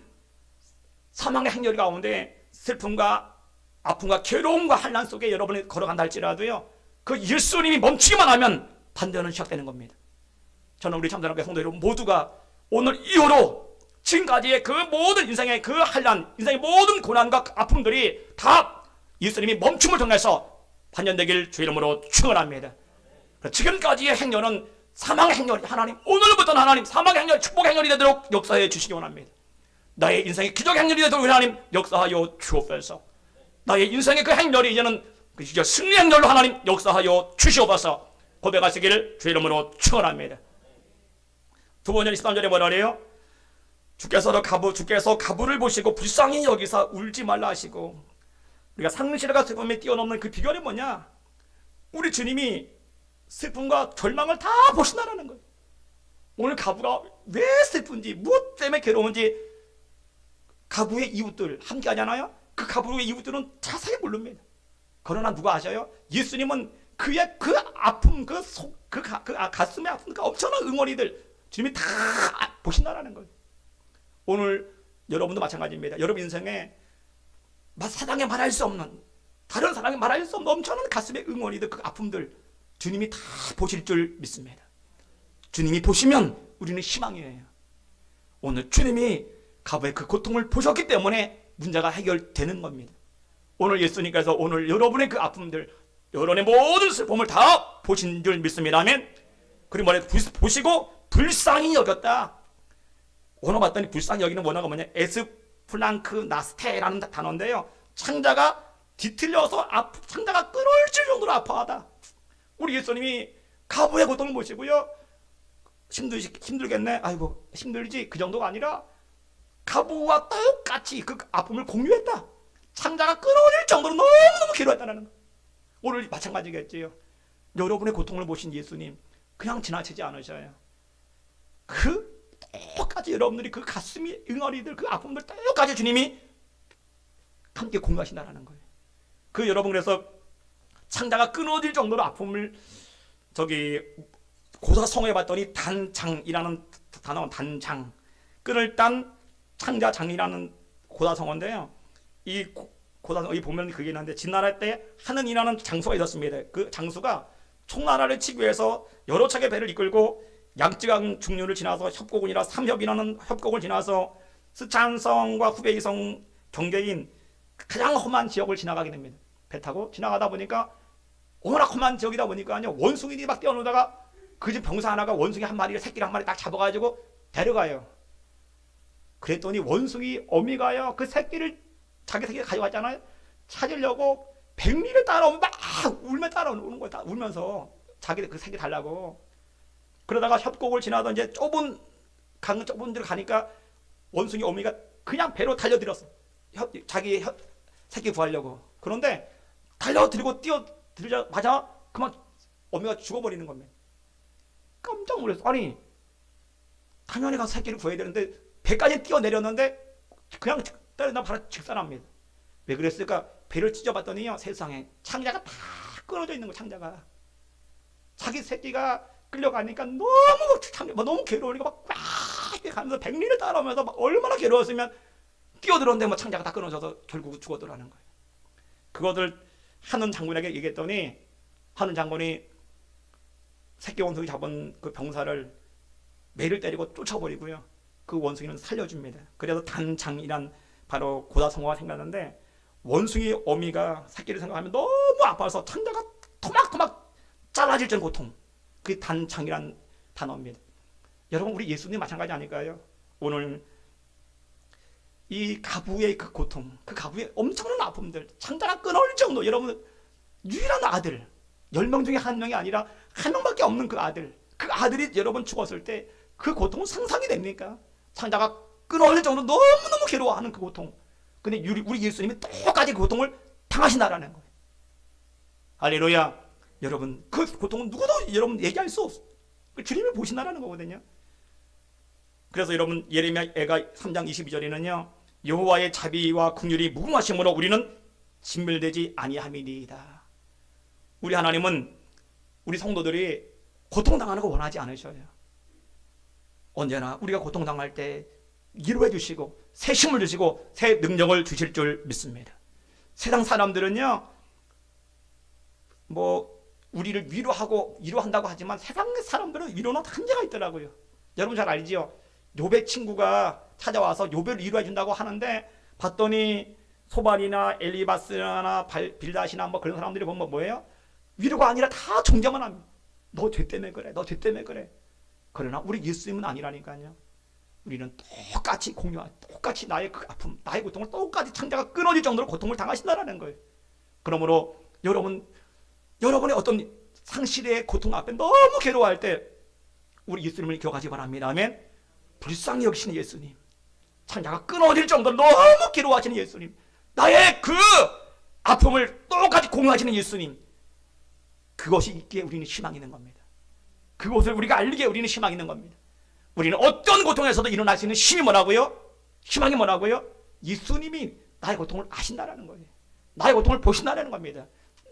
사망의 행렬 가운데 슬픔과 아픔과 괴로움과 환난 속에 여러분이 걸어간다 할지라도요, 그 예수님이 멈추기만 하면 반전은 시작되는 겁니다. 저는 우리 참전학교 성도 여러분 모두가 오늘 이후로 지금까지의 그 모든 인생의 그 환난, 인생의 모든 고난과 아픔들이 다 예수님이 멈춤을 통해서 반전되길 주의 이름으로 축원합니다. 지금까지의 행렬은 사망의 행렬이 하나님, 오늘부터는 하나님 사망의 행렬, 축복의 행렬이 되도록 역사해 주시기 원합니다. 나의 인생의 기적의 행렬이 되도록 하나님 역사하여 주옵소서. 나의 인생의 그 행렬이 이제는 그 승리 행렬로 하나님 역사하여 주시옵소서. 고백하시기를 주의 이름으로 축원합니다. 두 번째 13절에 뭐라 그래요? 주께서 가부를 보시고 불쌍히 여기사 울지 말라 하시고, 우리가 상실과 슬픔에 뛰어넘는 그 비결이 뭐냐? 우리 주님이 슬픔과 절망을 다 보신다는 거예요. 오늘 가부가 왜 슬픈지, 무엇 때문에 괴로운지 가부의 이웃들 함께 하잖아요. 그 가부의 이웃들은 자세히 모릅니다. 그러나 누가 아셔요? 예수님은 그의 그 아픔, 가슴의 아픔, 그 엄청난 응어리들 주님이 다 보신다라는 거예요. 오늘 여러분도 마찬가지입니다. 여러분 인생에 사랑에 말할 수 없는, 다른 사람이 말할 수 없는 엄청난 가슴의 응원이들, 그 아픔들 주님이 다 보실 줄 믿습니다. 주님이 보시면 우리는 희망이에요. 오늘 주님이 가부의 그 고통을 보셨기 때문에 문제가 해결되는 겁니다. 오늘 예수님께서 오늘 여러분의 그 아픔들, 여러분의 모든 슬픔을 다 보신 줄 믿습니다. 아멘. 그리고 말해 보시고 불쌍히 여겼다. 원어 봤더니 불쌍히 여기는 원어가 뭐냐, 에스플랑크 나스테라는 단어인데요, 창자가 뒤틀려서 창자가 끊어질 정도로 아파하다. 우리 예수님이 가부의 고통을 보시고요, 힘들겠네, 아이고 힘들지, 그 정도가 아니라 가부와 똑같이 그 아픔을 공유했다. 창자가 끊어질 정도로 너무너무 괴로웠다는 거. 오늘 마찬가지겠지요. 여러분의 고통을 보신 예수님 그냥 지나치지 않으셔요. 그 똑같이 여러분들이 그 가슴이 응어리들, 그 아픔들 똑같이 주님이 함께 공유하신다는 거예요. 그 여러분, 그래서 창자가 끊어질 정도로 아픔을 고사성어에 봤더니 단장이라는 단어, 단장, 끈을 딴 창자장이라는 고사성어인데요, 이 고사성어 보면 그게 있는데, 진나라 때 하는이라는 장수가 있었습니다. 그 장수가 총나라를 치기 위해서 여러 척의 배를 이끌고 양쯔강 중류를 지나서 협곡이라 삼협이라는 협곡을 지나서 스촨성과 후베이성 경계인 가장 험한 지역을 지나가게 됩니다. 배 타고 지나가다 보니까 워낙 험한 지역이다 보니까요, 원숭이들이 막 뛰어놀다가 그 집 병사 하나가 원숭이 한 마리를, 새끼를 한 마리 딱 잡아가지고 데려가요. 그랬더니 원숭이 어미가요, 그 새끼를, 자기 새끼를 가져갔잖아요. 찾으려고 백리를 따라오면 막 울며 따라오는 거예요. 울면서 자기 그 새끼 달라고. 그러다가 협곡을 지나서 이제 좁은 데로 가니까 원숭이 어미가 그냥 배로 달려들었어. 자기 새끼 구하려고. 그런데 달려들고 뛰어들자마자 그만 어미가 죽어버리는 겁니다. 깜짝 놀랐어. 아니, 당연히 가서 새끼를 구해야 되는데 배까지 뛰어내렸는데 그냥 때리다 바로 직사납니다. 왜 그랬을까? 배를 찢어봤더니요, 세상에 창자가 다 끊어져 있는 거예요. 창자가. 자기 새끼가 끌려가니까 너무 괴로우니까 막 가면서 백리를 따라오면서 막 얼마나 괴로웠으면 뛰어들었는데 창자가 다 끊어져서 결국 죽었더라는 거예요. 그것을 하는 장군에게 얘기했더니 하는 장군이 새끼 원숭이 잡은 그 병사를 매를 때리고 쫓아버리고요, 그 원숭이는 살려줍니다. 그래서 단장이란 바로 고사성어가 생겼는데, 원숭이 어미가 새끼를 생각하면 너무 아파서 창자가 토막토막 잘라질 전 고통, 그게 단장이란 단어입니다. 여러분, 우리 예수님 마찬가지 아닐까요? 오늘 이 가부의 그 고통, 그 가부의 엄청난 아픔들, 창자가 끊어질 정도, 여러분 유일한 아들, 10명 중에 1명이 아니라 1명밖에 없는 그 아들이 여러분 죽었을 때 그 고통은 상상이 됩니까? 창자가 끊어질 정도로 너무너무 괴로워하는 그 고통. 근데 우리 예수님이 똑같이 그 고통을 당하신다라는 거예요. 할렐루야. 여러분, 그 고통은 누구도 여러분 얘기할 수 없어. 주님이 보신다라는 거거든요. 그래서 여러분, 예레미야 애가 3장 22절에는요, 여호와의 자비와 긍휼이 무궁하심으로 우리는 진멸되지 아니함이니이다. 우리 하나님은 우리 성도들이 고통당하는 거 원하지 않으셔요. 언제나 우리가 고통당할 때 위로해 주시고 새 힘을 주시고 새 능력을 주실 줄 믿습니다. 세상 사람들은요, 우리를 위로한다고 하지만 세상 사람들은 위로는 한계가 있더라고요. 여러분 잘 알지요? 욥의 친구가 찾아와서 욥을 위로해 준다고 하는데, 봤더니 소발이나 엘리바스나 빌닷이나 그런 사람들이 보면 뭐예요? 위로가 아니라 다 정죄만 합니다. 너 죄 때문에 그래, 너 죄 때문에 그래. 그러나 우리 예수님은 아니라니까요. 우리는 똑같이 나의 그 아픔, 나의 고통을 똑같이 창자가 끊어질 정도로 고통을 당하신다라는 거예요. 그러므로 여러분의 어떤 상실의 고통 앞에 너무 괴로워할 때 우리 예수님을 기억하시 바랍니다. 아멘. 불쌍히 여기시는 예수님, 창자가 끊어질 정도로 너무 괴로워하시는 예수님, 나의 그 아픔을 똑같이 공유하시는 예수님, 그것이 있기에 우리는 희망이 있는 겁니다. 그것을 우리가 알기에 우리는 희망이 있는 겁니다. 우리는 어떤 고통에서도 일어날 수 있는 힘이 뭐라고요? 희망이 뭐라고요? 예수님이 나의 고통을 아신다라는 거예요. 나의 고통을 보신다라는 겁니다.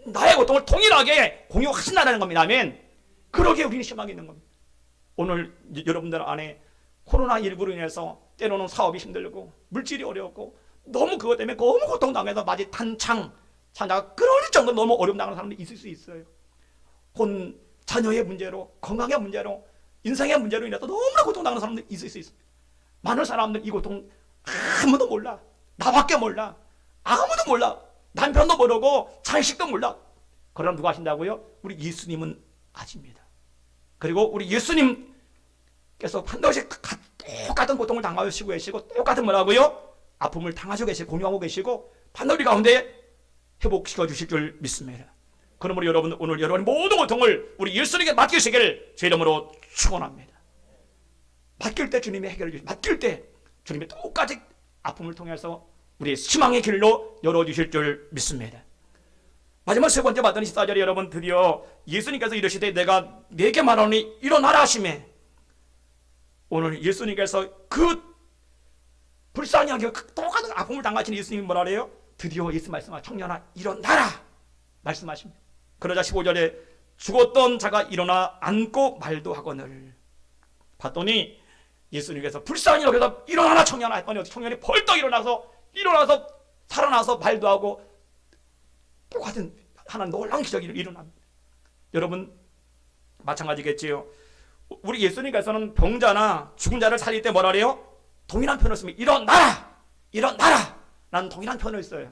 나의 고통을 동일하게 공유하신다라는 겁니다. 아멘. 그러기에 우리는 희망이 있는 겁니다. 오늘 여러분들 안에 코로나19로 인해서 때로는 사업이 힘들고 물질이 어렵고 너무 그것 때문에 너무 고통당해서 마치 찬자가 끊어질 정도로 너무 어려움 당하는 사람들이 있을 수 있어요. 혼 자녀의 문제로, 건강의 문제로, 인생의 문제로 인해서 너무나 고통당하는 사람들이 있을 수 있습니다. 많은 사람들 이 고통 아무도 몰라. 나밖에 몰라. 아무도 몰라. 남편도 모르고 자식도 몰라. 그럼 누가 하신다고요? 우리 예수님은 아십니다. 그리고 우리 예수님께서 반드시 똑같은 고통을 당하시고 계시고 똑같은 뭐라고요? 아픔을 당하시고 계시고 공유하고 계시고 반드시 가운데 회복시켜 주실 줄 믿습니다. 그러므로 여러분 오늘 여러분의 모든 고통을 우리 예수님께 맡기시기를 제 이름으로 축원합니다. 맡길 때 주님이 해결해 주시고 맡길 때 주님이 똑같이 아픔을 통해서 우리의 희망의 길로 열어주실 줄 믿습니다. 마지막 세 번째 받은 14절에 여러분 드디어 예수님께서 이르시되 내가 네게 말하노니 일어나라 하시매 오늘 예수님께서 그 불쌍히 하게 똑같은 아픔을 당하신 예수님이 뭐라 그래요? 드디어 예수 말씀하 청년아 일어나라 말씀하십니다. 그러자 15절에 죽었던 자가 일어나 앉고 말도 하거늘 봤더니 예수님께서 불쌍히 여겨서 일어나라 청년아 했더니 청년이 벌떡 일어나서 살아나서 말도 하고 똑같은 하나님 놀라운 기적이 일어납니다. 여러분 마찬가지겠지요. 우리 예수님께서는 병자나 죽은 자를 살릴 때 뭐라 그래요? 동일한 표현을 씁니다. 일어나라 라는 동일한 표현을 써요.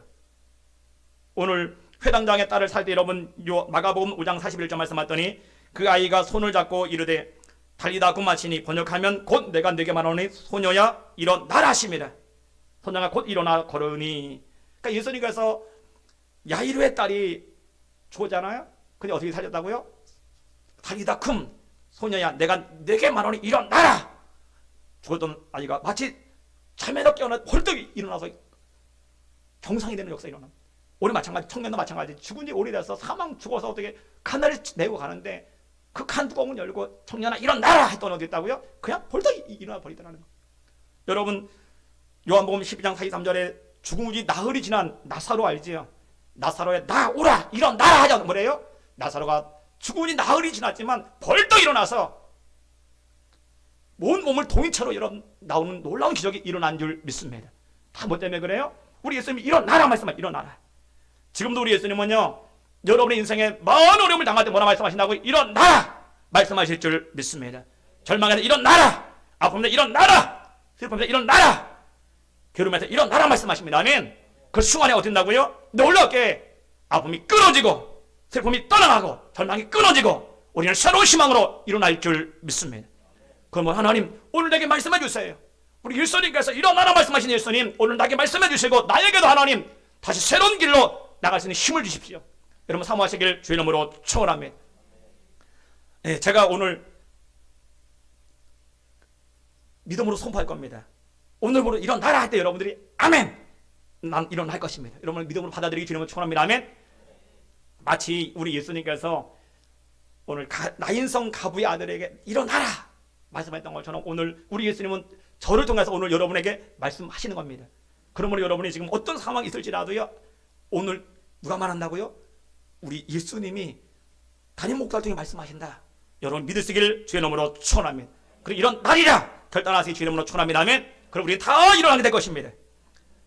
오늘 회당장의 딸을 살 때 여러분 마가복음 5장 41절 말씀하더니 그 아이가 손을 잡고 이르되 달리다 굼마치니 번역하면 곧 내가 네게 말하노니 소녀야 일어나라 하십니다. 소녀가 곧 일어나 걸으니 그러니까 예수님께서 야이루의 딸이 죽었잖아요. 근데 어떻게 살렸다고요? 달리다 쿰 소녀야 내가 네게 말하노니 일어나라. 죽었던 아이가 마치 잠에서 깨어나 벌떡 일어나서 정상이 되는 역사가 일어납니다. 우리 마찬가지 청년도 마찬가지 죽은 지 오래돼서 죽어서 어떻게 칸을 내고 가는데 그 칸 뚜껑을 열고 청년아 일어나라 했더니 어디 있다고요? 그냥 벌떡 일어나 버리더라는 거예요. 여러분 요한복음 12장 43절에 죽은 지 나흘이 지난 나사로 알지요? 나사로의 나오라 일어나라 하자 뭐래요? 나사로가 죽은 지 나흘이 지났지만 벌떡 일어나서 온 몸을 동이처럼 나오는 놀라운 기적이 일어난 줄 믿습니다. 다 뭐 때문에 그래요? 우리 예수님이 일어나라 말씀하시죠. 일어나라. 지금도 우리 예수님은요 여러분의 인생에 많은 어려움을 당할 때 뭐라 말씀하신다고? 일어나라 말씀하실 줄 믿습니다. 절망에서 일어나라, 아픔에서 일어나라, 슬픔에서 일어나라, 괴로움에서 일어나라 말씀하십니다. 아멘. 그 순간에 어딘다고요? 놀랍게 아픔이 끊어지고 슬픔이 떠나가고 절망이 끊어지고 우리는 새로운 희망으로 일어날 줄 믿습니다. 그러면 하나님 오늘 내게 말씀해 주세요. 우리 예수님께서 일어나라 말씀하신 예수님 오늘 나에게 말씀해 주시고 나에게도 하나님 다시 새로운 길로 나갈 수 있는 힘을 주십시오. 여러분 사모하시길 주의 이름으로 축원합니다. 네, 제가 오늘 믿음으로 선포할 겁니다. 오늘부로 일어나라 할 때 여러분들이 아멘 난 일어날 것입니다. 여러분을 믿음으로 받아들이기 주님을 축원합니다. 아멘. 마치 우리 예수님께서 오늘 나인성 가부의 아들에게 일어나라 말씀했던 것처럼 오늘 우리 예수님은 저를 통해서 오늘 여러분에게 말씀하시는 겁니다. 그러므로 여러분이 지금 어떤 상황이 있을지라도요 오늘 누가 말한다고요? 우리 예수님이 담임 목사를 통해 말씀하신다. 여러분 믿으시길 주의 이름으로 축원합니다. 그리고 이런 날이라 결단하시기 주의 이름으로 축원합니다. 아멘. 그럼 우리 다 일어나게 될 것입니다.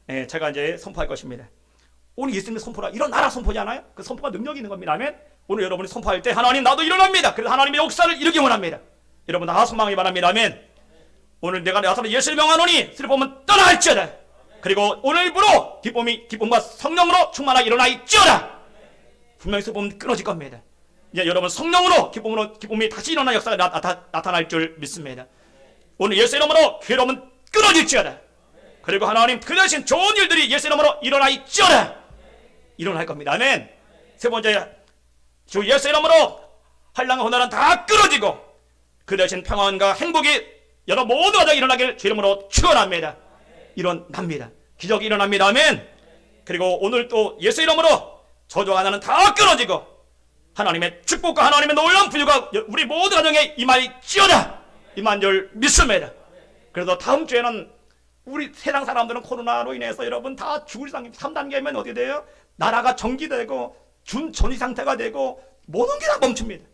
네, 제가 이제 선포할 것입니다. 오늘 예수님의 선포라 일어나라 선포잖아요. 그 선포가 능력이 있는 겁니다. 아멘. 오늘 여러분이 선포할 때 하나님 나도 일어납니다. 그래서 하나님의 역사를 이루기 원합니다. 여러분 다 소망하기 바랍니다. 아멘. 오늘 내가 나서는 예수를 명하노니 슬픔은 떠나갈지어다. 그리고 오늘부로 기쁨과 성령으로 충만하게 일어나있지어다. 분명히 슬픔은 끊어질 겁니다. 이제 여러분 성령으로 기쁨이 다시 일어나는 역사가 나타날 줄 믿습니다. 오늘 예수 이름으로 괴로움은 끊어질지어다. 그리고 하나님 그 대신 좋은 일들이 예수 이름으로 일어나있지어다. 일어날 겁니다. 아멘. 세 번째 주 예수 이름으로 한량과 고난은 다 끊어지고 그 대신 평안과 행복이 여러 모든 가정이 일어나길 주 이름으로 축원합니다. 일어납니다. 기적이 일어납니다. 아멘. 그리고 오늘 또 예수 이름으로 저주와 하나는 다 끊어지고 하나님의 축복과 하나님의 놀라운 부유가 우리 모든 가정에 임할지어다. 임한 줄 믿습니다. 그래서 다음 주에는 우리 세상 사람들은 코로나로 인해서 여러분 다 죽을 상황 3단계면 어떻게 돼요? 나라가 정지되고 전이 상태가 되고 모든 게 다 멈춥니다.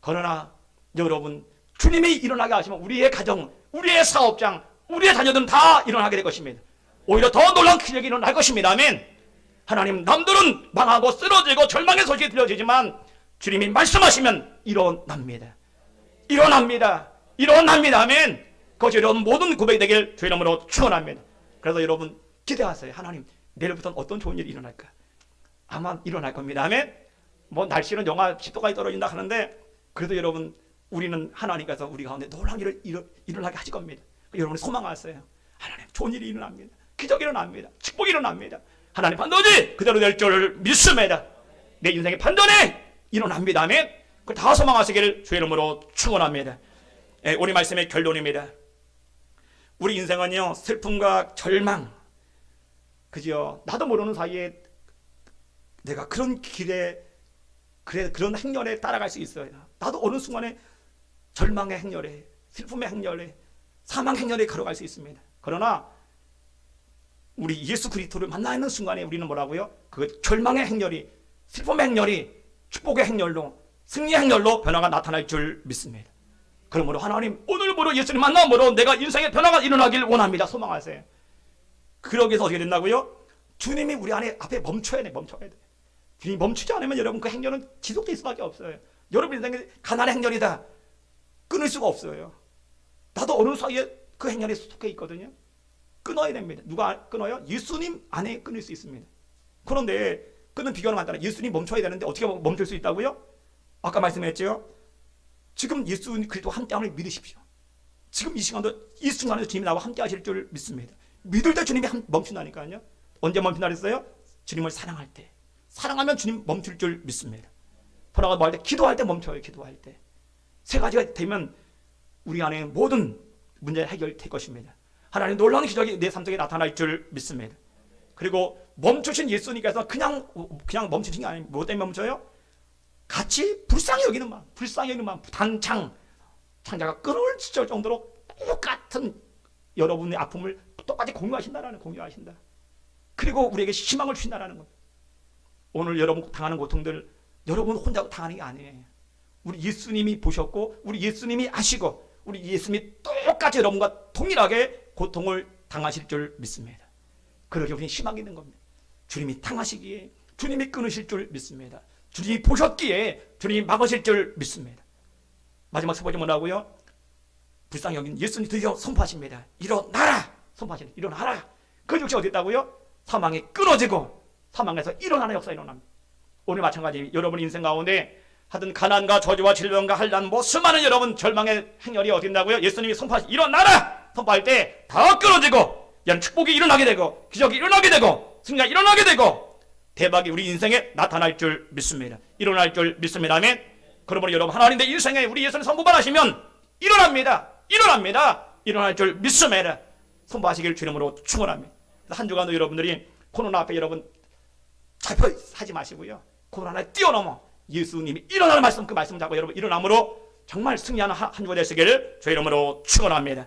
그러나 여러분 주님이 일어나게 하시면 우리의 가정, 우리의 사업장, 우리의 자녀들은 다 일어나게 될 것입니다. 오히려 더 놀라운 기적이 일어날 것입니다. 아멘. 하나님, 남들은 망하고 쓰러지고 절망의 소식이 들려지지만 주님이 말씀하시면 일어납니다. 일어납니다. 일어납니다. 아멘. 그것이 이런 모든 고백이 되길 주의 이름으로 축원합니다. 그래서 여러분 기대하세요. 하나님, 내일부터는 어떤 좋은 일이 일어날까? 아마 일어날 겁니다. 아멘. 뭐 날씨는 영하 10도까지 떨어진다 하는데 그래도 여러분 우리는 하나님께서 우리 가운데 놀라운 일을 일어나게 하실 겁니다. 여러분이 소망하세요. 하나님, 좋은 일이 일어납니다. 기적이 일어납니다. 축복이 일어납니다. 하나님 반드시 그대로 될 줄 믿습니다. 내 인생의 반전이 일어납니다. 아멘. 그걸 다 소망하시기를 주의 이름으로 축원합니다. 오늘 말씀의 결론입니다. 우리 인생은요, 슬픔과 절망, 그죠? 나도 모르는 사이에 내가 그런 길에 그런 행렬에 따라갈 수 있어요. 나도 어느 순간에 절망의 행렬에, 슬픔의 행렬에, 사망 행렬에 걸어갈 수 있습니다. 그러나 우리 예수 그리스도를 만나 있는 순간에 우리는 뭐라고요? 그 절망의 행렬이, 슬픔의 행렬이 축복의 행렬로, 승리의 행렬로 변화가 나타날 줄 믿습니다. 그러므로 하나님, 오늘부로 예수님 만남으로 내가 인생의 변화가 일어나길 원합니다. 소망하세요. 그러기 위해서 어떻게 된다고요? 주님이 우리 안에 앞에 멈춰야 돼. 주님이 멈추지 않으면 여러분 그 행렬은 지속될 수밖에 없어요. 여러분 인생의 가난의 행렬이다. 끊을 수가 없어요. 나도 어느 사이에 그 행렬에 속해 있거든요. 끊어야 됩니다. 누가 끊어요? 예수님 안에 끊을 수 있습니다. 그런데 끊는 비결은 간단해요. 예수님 멈춰야 되는데 어떻게 멈출 수 있다고요? 아까 말씀했죠. 지금 예수 그리스도 함께함을 믿으십시오. 지금 이 시간도 이 순간에도 주님이 나와 함께 하실 줄 믿습니다. 믿을 때 주님이 멈춘다니까요. 언제 멈춘다 그랬어요? 주님을 사랑할 때. 사랑하면 주님 멈출 줄 믿습니다. 돌아가 뭐 할 때? 기도할 때 멈춰요. 기도할 때. 세 가지가 되면 우리 안에 모든 문제가 해결될 것입니다. 하나님 놀라운 기적이 내 삶 속에 나타날 줄 믿습니다. 그리고 멈추신 예수님께서 그냥 멈추신 게 아니에요. 뭐 때문에 멈춰요? 같이 불쌍히 여기는 마음, 창자가 끊어질 정도로 똑같은 여러분의 아픔을 똑같이 공유하신다. 그리고 우리에게 희망을 주신다라는 거예요. 오늘 여러분 당하는 고통들 여러분 혼자 당하는 게 아니에요. 우리 예수님이 보셨고 우리 예수님이 아시고 우리 예수님이 똑같이 여러분과 동일하게 고통을 당하실 줄 믿습니다. 그러기 우리는 희망이 있는 겁니다. 주님이 당하시기에 주님이 끊으실 줄 믿습니다. 주님이 보셨기에 주님이 막으실 줄 믿습니다. 마지막 세 번째 뭐라고요? 불쌍히 여긴 예수님 드디어 선포하십니다. 일어나라! 선포하시는 일어나라! 그 역시 어디 있다고요? 사망이 끊어지고 사망에서 일어나는 역사가 일어납니다. 오늘 마찬가지 여러분 인생 가운데 하여튼 가난과 저주와 질병과 한란 수많은 여러분 절망의 행렬이 어디 있다고요? 예수님이 선포하시 일어나라! 선포할 때 다 끊어지고 이런 축복이 일어나게 되고 기적이 일어나게 되고 승리가 일어나게 되고 대박이 우리 인생에 나타날 줄 믿습니다. 일어날 줄 믿습니다. 아멘. 그러므로 여러분 하나님 내 인생에 우리 예수님 선포만 하시면 일어납니다. 일어날 줄 믿습니다. 선포하시길 주님으로 축원합니다. 한 주간도 여러분들이 코로나 앞에 여러분 잡혀 하지 마시고요. 코로나를 뛰어넘어 예수님이 일어나는 말씀 그 말씀 잡고 여러분 일어남으로 정말 승리하는 한 주가 되시기를 주의 이름으로 축원합니다.